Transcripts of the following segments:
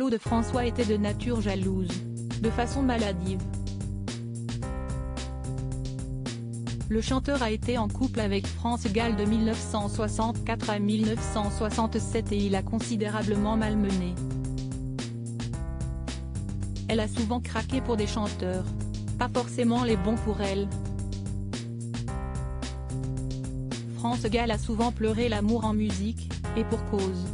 Claude François était de nature jalouse, de façon maladive. Le chanteur a été en couple avec France Gall de 1964 à 1967 et il a considérablement malmené. Elle a souvent craqué pour des chanteurs, pas forcément les bons pour elle. France Gall a souvent pleuré l'amour en musique, et pour cause.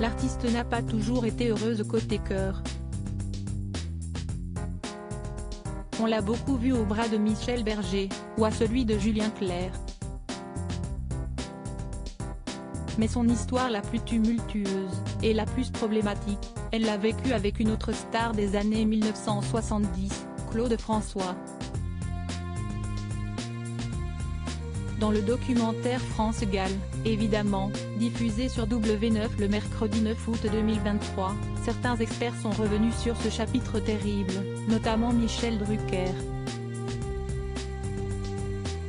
L'artiste n'a pas toujours été heureuse côté cœur. On l'a beaucoup vue au bras de Michel Berger, ou à celui de Julien Clerc. Mais son histoire la plus tumultueuse, et la plus problématique, elle l'a vécue avec une autre star des années 1970, Claude François. Dans le documentaire France Gall, évidemment, diffusé sur W9 le mercredi 9 août 2023, certains experts sont revenus sur ce chapitre terrible, notamment Michel Drucker.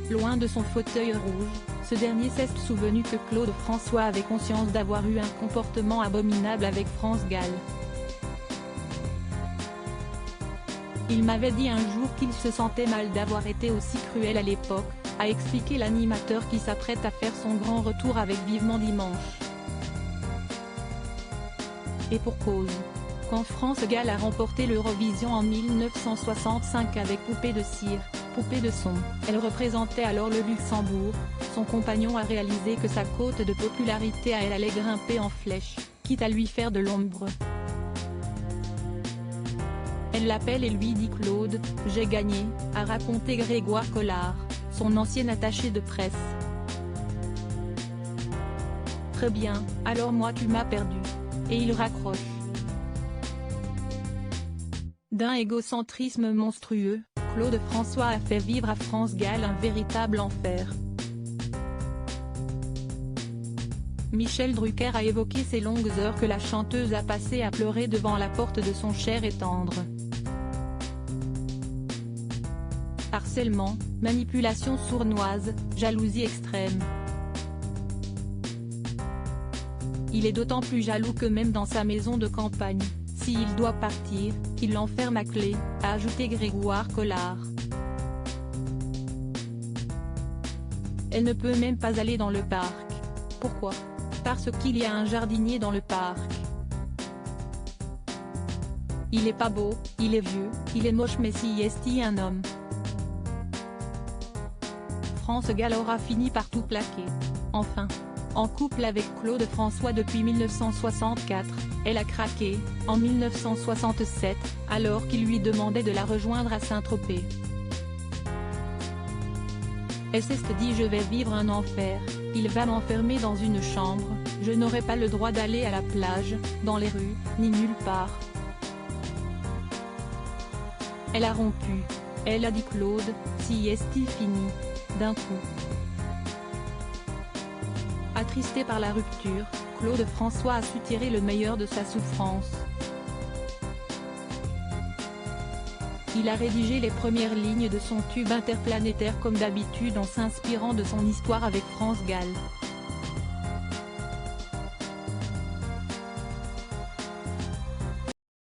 Loin de son fauteuil rouge, ce dernier s'est souvenu que Claude François avait conscience d'avoir eu un comportement abominable avec France Gall. Il m'avait dit un jour qu'il se sentait mal d'avoir été aussi cruel à l'époque, a expliqué l'animateur qui s'apprête à faire son grand retour avec Vivement Dimanche. Et pour cause. Quand France Gall a remporté l'Eurovision en 1965 avec Poupée de cire, Poupée de son, elle représentait alors le Luxembourg, son compagnon a réalisé que sa cote de popularité à elle allait grimper en flèche, quitte à lui faire de l'ombre. Elle l'appelle et lui dit Claude, j'ai gagné, a raconté Grégoire Collard, son ancien attaché de presse. Très bien, alors moi tu m'as perdu. Et il raccroche. D'un égocentrisme monstrueux, Claude François a fait vivre à France Gall un véritable enfer. Michel Drucker a évoqué ces longues heures que la chanteuse a passées à pleurer devant la porte de son cher et tendre. Harcèlement, manipulation sournoise, jalousie extrême. Il est d'autant plus jaloux que même dans sa maison de campagne, s'il doit partir, il l'enferme à clé, a ajouté Grégoire Collard. Elle ne peut même pas aller dans le parc. Pourquoi? Parce qu'il y a un jardinier dans le parc. Il est pas beau, il est vieux, il est moche mais si est-il un homme. France Gall aura fini par tout plaquer. Enfin. En couple avec Claude François depuis 1964, elle a craqué, en 1967, alors qu'il lui demandait de la rejoindre à Saint-Tropez. Elle s'est dit je vais vivre un enfer, il va m'enfermer dans une chambre, je n'aurai pas le droit d'aller à la plage, dans les rues, ni nulle part. Elle a rompu. Elle a dit Claude, si est-il fini, d'un coup. Attristé par la rupture, Claude François a su tirer le meilleur de sa souffrance. Il a rédigé les premières lignes de son tube interplanétaire comme d'habitude en s'inspirant de son histoire avec France Gall.